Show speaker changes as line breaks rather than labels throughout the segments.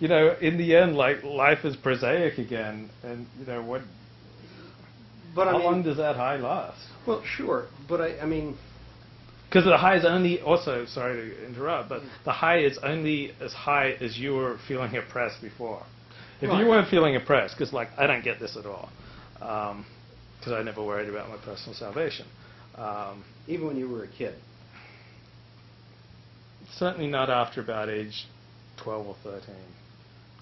you know, in the end, like, life is prosaic again, and, you know, how long does that high last?
Well, sure, but I mean...
Because the high is only, also, sorry to interrupt, but the high is only as high as you were feeling oppressed before. If you weren't feeling oppressed, because, like, I don't get this at all, because I never worried about my personal salvation.
Even when you were a kid?
Certainly not after about age 12 or 13.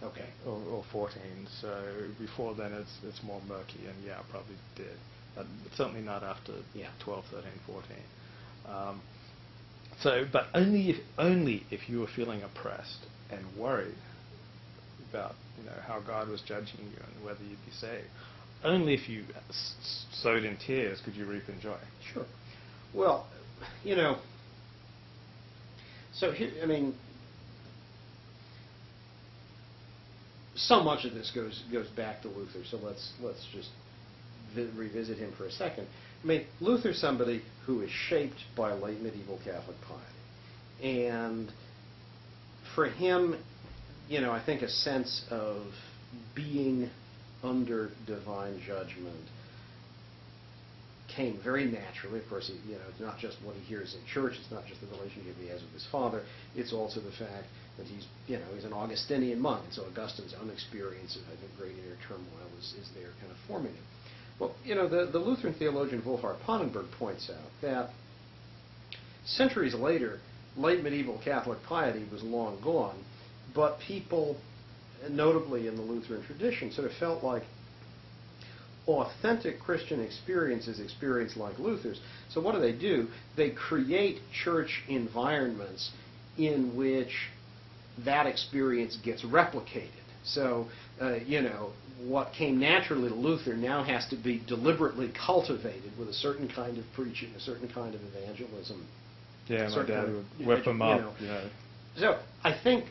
Okay.
Or 14. So before then, it's more murky, and yeah, I probably did. But certainly not after 12, 13, 14. But only if you were feeling oppressed and worried about, you know, how God was judging you and whether you'd be saved. Only if you sowed in tears could you reap in joy.
Sure. Well, you know, so here, I mean, so much of this goes back to Luther. So let's just revisit him for a second. I mean, Luther's somebody who is shaped by late medieval Catholic piety, and for him, you know, I think a sense of being under divine judgment came very naturally. Of course, you know, it's not just what he hears in church, it's not just the relationship he has with his father, it's also the fact that he's an Augustinian monk, and so Augustine's own experience of, I think, great inner turmoil is there kind of forming him. Well, you know, the Lutheran theologian Wolfhard Pannenberg points out that centuries later, late medieval Catholic piety was long gone, but people, notably in the Lutheran tradition, sort of felt like authentic Christian experiences experienced like Luther's. So what do? They create church environments in which that experience gets replicated. So, you know, what came naturally to Luther now has to be deliberately cultivated with a certain kind of preaching, a certain kind of evangelism.
Yeah, my dad would whip them up. You know.
So I think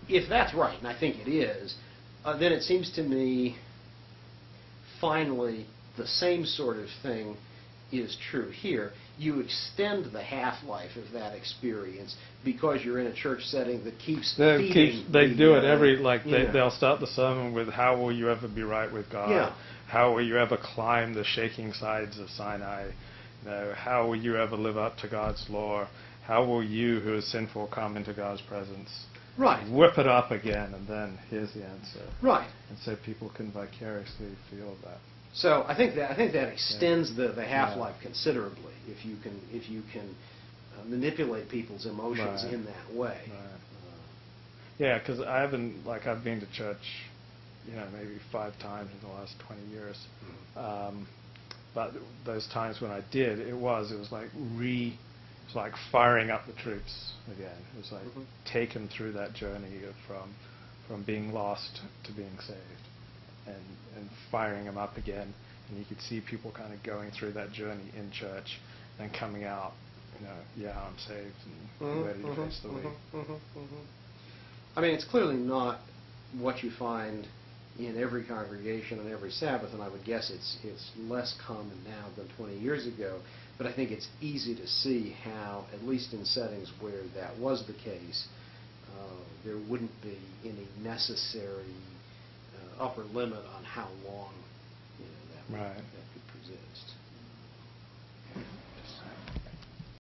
if that's right, and I think it is, then it seems to me finally the same sort of thing is true here. You extend the half-life of that experience because you're in a church setting that keeps feeding.
They do it every, like, they'll start the sermon with, how will you ever be right with God?
Yeah.
How will you ever climb the shaking sides of Sinai? You know, how will you ever live up to God's law? How will you, who is sinful, come into God's presence?
Right.
Whip it up again, and then here's the answer.
Right.
And so people can vicariously feel that.
So I think that extends the half-life considerably if you can manipulate people's emotions in that way.
Right. Yeah, because I've been to church, you know, maybe 5 times in the last 20 years. But those times when I did, it was like firing up the troops again. It was like take them through that journey from being lost to being saved, and firing them up again. And you could see people kind of going through that journey in church and coming out, you know, yeah, I'm saved and ready to face the week.
I mean, it's clearly not what you find in every congregation on every Sabbath, and I would guess it's less common now than 20 years ago. But I think it's easy to see how, at least in settings where that was the case, there wouldn't be any necessary upper limit on how long that